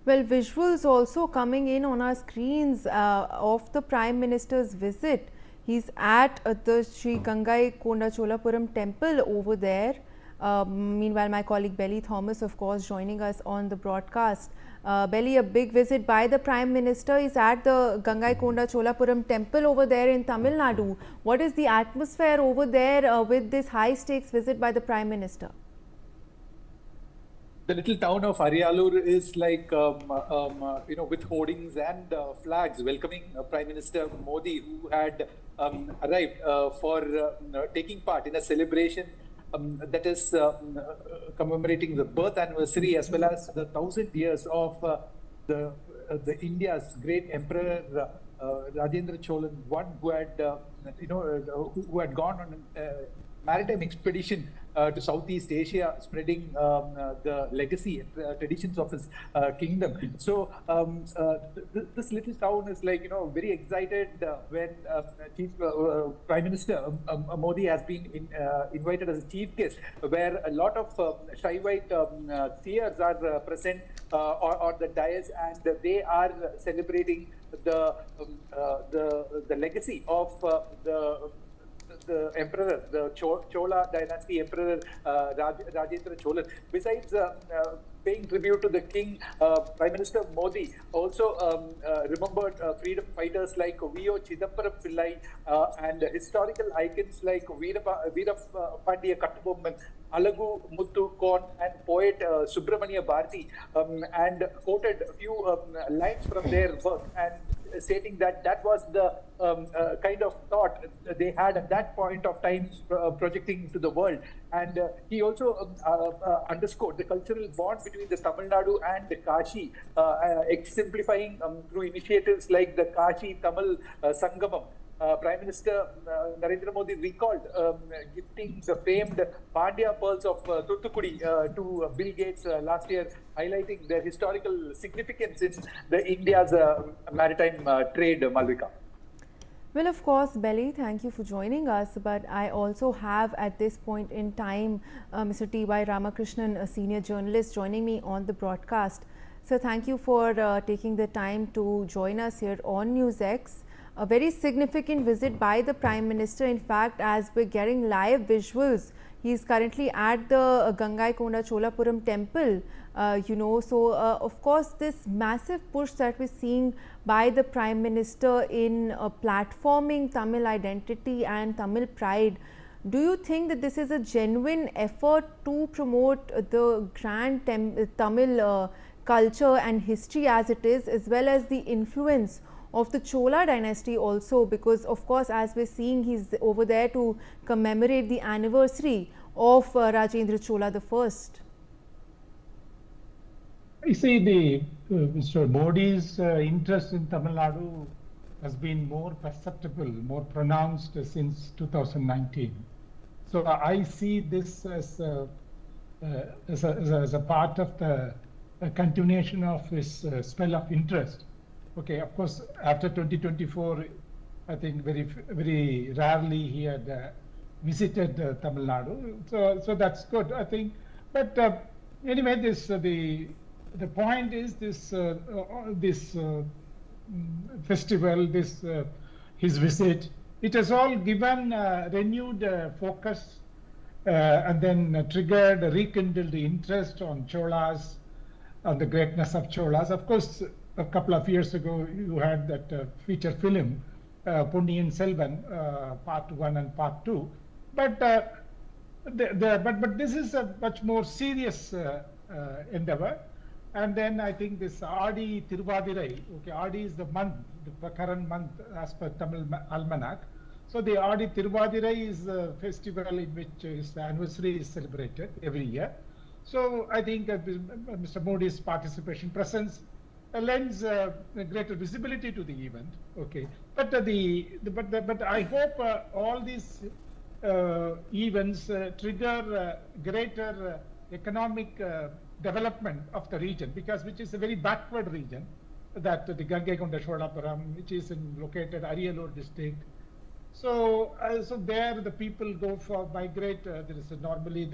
Well, visuals also coming in on our screens of the Prime Minister's visit. He's at the Sri Gangaikonda Cholapuram Temple over there. Meanwhile, my colleague Belly Thomas, of course, joining us on the broadcast. Belly, a big visit by the Prime Minister is at the Gangaikonda Cholapuram Temple over there in Tamil Nadu. What is the atmosphere over there with this high stakes visit by the Prime Minister? The little town of Ariyalur is like, with hoardings and flags welcoming Prime Minister Modi, who had arrived for taking part in a celebration that is commemorating the birth anniversary as well as the 1,000 years of the India's great emperor Rajendra Chola I, who had gone on a maritime expedition to Southeast Asia, spreading the legacy and traditions of his kingdom. So this little town is like, very excited when Prime Minister Modi has been invited as a chief guest, where a lot of shy white seers are present on the dais, and they are celebrating the legacy of the emperor, the Chola dynasty emperor Rajendra Chola. Besides paying tribute to the king, Prime Minister Modi also remembered freedom fighters like V.O. Chidambaram Pillai and historical icons like Veerapandya Kattabomman, Alagu Muthu Kon, and poet Subramania Bharati, and quoted a few lines from their work, and stating that that was the kind of thought they had at that point of time, projecting to the world. And he also underscored the cultural bond between the Tamil Nadu and the Kashi, exemplifying through initiatives like the Kashi Tamil Sangamam. Prime Minister Narendra Modi recalled gifting the famed Pandya pearls of Thoothukudi to Bill Gates last year, highlighting their historical significance in the India's maritime trade, Malvika. Well, of course, Belly, thank you for joining us. But I also have at this point in time Mr. T.Y. Ramakrishnan, a senior journalist, joining me on the broadcast. So thank you for taking the time to join us here on Newsx. A very significant visit by the Prime Minister. In fact, as we're getting live visuals, he is currently at the Gangaikonda Cholapuram Temple. Of course, this massive push that we're seeing by the Prime Minister in platforming Tamil identity and Tamil pride, do you think that this is a genuine effort to promote the grand Tamil culture and history as it is, as well as the influence of the Chola dynasty also? Because of course, as we're seeing, he's over there to commemorate the anniversary of Rajendra Chola the First. I see Mr. Modi's interest in Tamil Nadu has been more perceptible, more pronounced since 2019. So I see this as a part of the continuation of his spell of interest. Okay, of course, after 2024, I think very rarely he had visited Tamil Nadu. So that's good, I think. But anyway, the point is this festival, his visit, it has all given renewed focus and then rekindled the interest on Cholas, on the greatness of Cholas. Of course, a couple of years ago, you had that feature film, Ponniyin Selvan, Part 1 and Part 2. But this is a much more serious endeavor. And then I think this Adi Tiruvadirai, okay, Adi is the month, the current month as per Tamil Almanac. So the Adi Tiruvadirai is a festival in which his anniversary is celebrated every year. So I think Mr. Modi's presence lends greater visibility to the event. Okay, but I hope all these events trigger greater economic development of the region, which is a very backward region, that the Gangaikonda Cholapuram, which is located Ariyalur district. So there the people go for migrate. There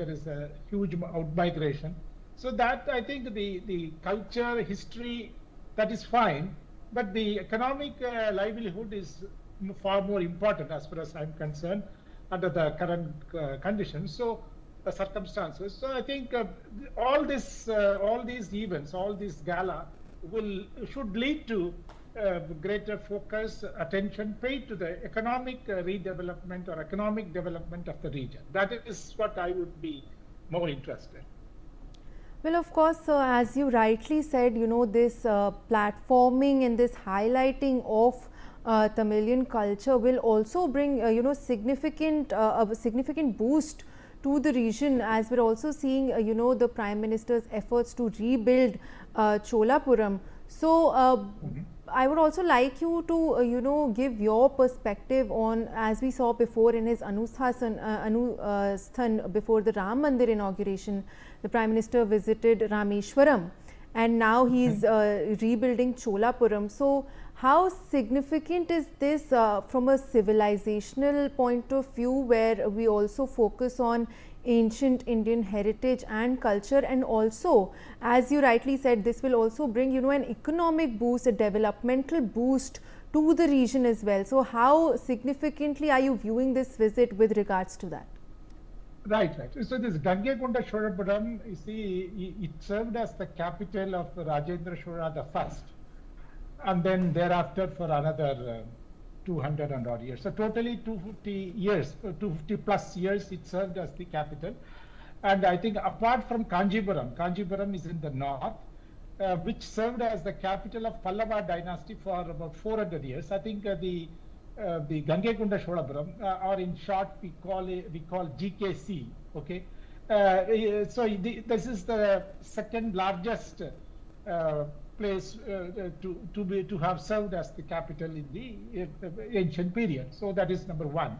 is a huge out migration. So that I think the culture, history, that is fine, but the economic livelihood is far more important as far as I'm concerned under the current conditions. So circumstances. So I think all these events, all this gala should lead to greater focus, attention paid to the economic redevelopment or economic development of the region. That is what I would be more interested. Well, of course, as you rightly said, this platforming and this highlighting of Tamilian culture will also bring, a significant boost to the region, as we're also seeing, the Prime Minister's efforts to rebuild Cholapuram. So, I would also like you to, give your perspective on, as we saw before in his Anusthan before the Ram Mandir inauguration, the Prime Minister visited Rameshwaram and now he's rebuilding Cholapuram. So, how significant is this from a civilizational point of view, where we also focus on ancient Indian heritage and culture, and also, as you rightly said, this will also bring an economic boost, a developmental boost to the region as well. So, how significantly are you viewing this visit with regards to that? Right. So this Gangaikonda Cholapuram, you see, it served as the capital of Rajendra Chola the First, and then thereafter for another 200 and odd years. So totally 250 years, 250 plus years it served as the capital. And I think apart from Kanjipuram is in the north, which served as the capital of Pallava dynasty for about 400 years. I think the Gangaikonda Cholapuram, or in short we call GKC. Okay, so this is the second largest place to have served as the capital in the ancient period. So that is number one.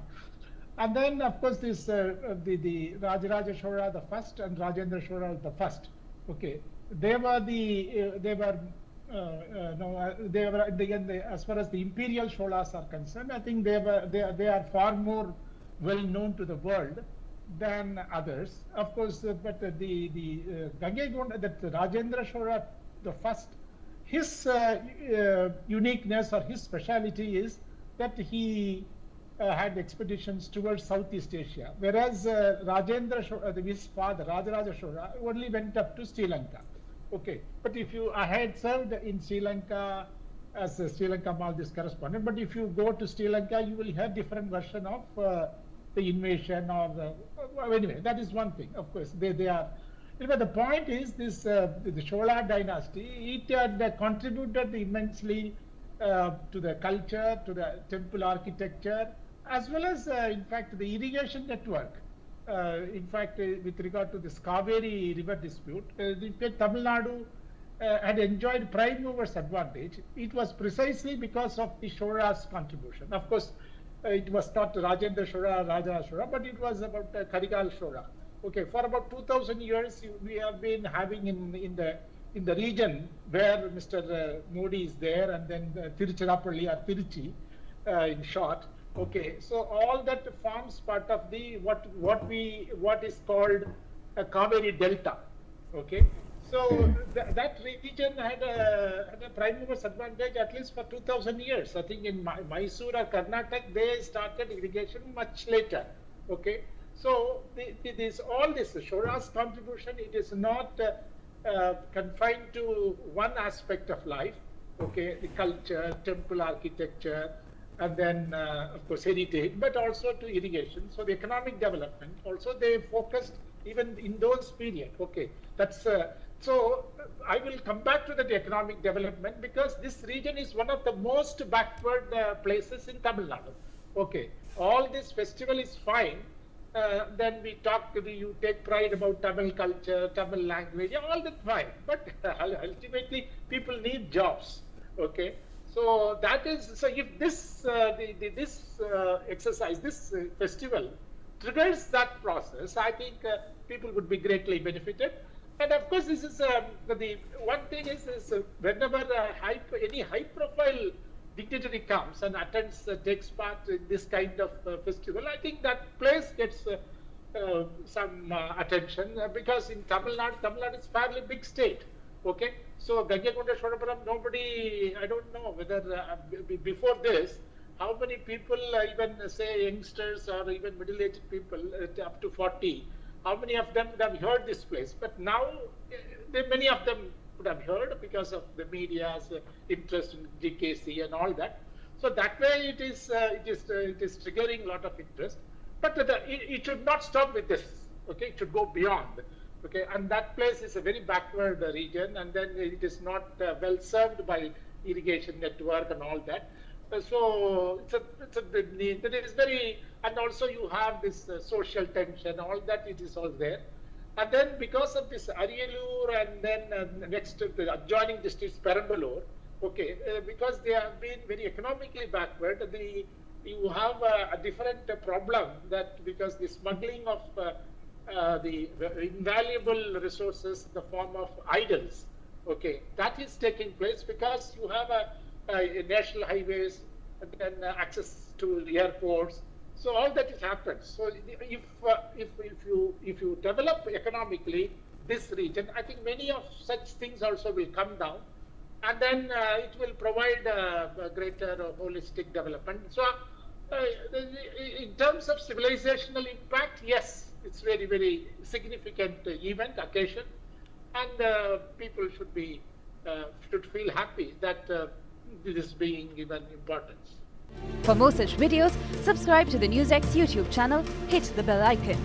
And then of course this the Rajaraja Chola the First and Rajendra Chola the First. Okay, they were as far as the imperial Cholas are concerned, I think they are far more well known to the world than others. Of course, but the Gangaikonda, that Rajendra Chola the First, his uniqueness or his speciality is that he had expeditions towards Southeast Asia, whereas Rajendra Chola, his father Rajaraja Chola, only went up to Sri Lanka. Okay, but I had served in Sri Lanka as a Sri Lanka Maldives correspondent, but if you go to Sri Lanka, you will have different version of the invasion or anyway, that is one thing. Of course, they are. But the point is this: the Chola dynasty, it had contributed immensely to the culture, to the temple architecture, as well as, in fact, the irrigation network. In fact, with regard to this Kaveri river dispute, Tamil Nadu had enjoyed prime mover's advantage. It was precisely because of the Chola's contribution. Of course, it was not Rajendra Chola, Raja Chola, but it was about Karigal Chola. Okay, for about 2,000 years, we have been having in the region where Mr. Modi is there, and then Tiruchirappalli or Tiruchi, in short. Okay, so all that forms part of the what is called a Kaveri Delta. Okay, so that region had a prime mover's advantage at least for 2,000 years. I think in Mysore or Karnataka they started irrigation much later. Okay, so all this Chola's contribution, it is not confined to one aspect of life. Okay, the culture, temple architecture, and then, of course, heritage, but also to irrigation. So the economic development, also they focused even in those periods. Okay, that's so I will come back to that economic development, because this region is one of the most backward places in Tamil Nadu. Okay, all this festival is fine. Then you take pride about Tamil culture, Tamil language, all that fine. But ultimately, people need jobs. Okay. So that is, so if this exercise, this festival triggers that process, I think people would be greatly benefited. And of course, this is the one thing is whenever any high-profile dignitary comes and attends, takes part in this kind of festival, I think that place gets some attention because in Tamil Nadu is fairly big state. Okay, so Gangaikonda Cholapuram, nobody, I don't know whether before this, how many people, even say youngsters or even middle-aged people up to 40, how many of them would have heard this place? But now, many of them would have heard because of the media's interest in GKC and all that. So that way, it is triggering a lot of interest. But it should not stop with this. Okay, it should go beyond. Okay, and that place is a very backward region, and then it is not well served by irrigation network and all that. So it is very, and also you have this social tension, all that it is all there. And then because of this Ariyalur and then next the adjoining districts Perambalur, okay, because they have been very economically backward, you have a different problem that because the smuggling of the invaluable resources in the form of idols, okay, that is taking place because you have a national highways and then access to the airports. So all that has happened. So if you develop economically this region, I think many of such things also will come down, and then it will provide a greater holistic development. So in terms of civilizational impact, yes, it's very, very significant event, occasion, and people should feel happy that this is being given importance. For more such videos, subscribe to the Newsx YouTube channel, hit the bell icon.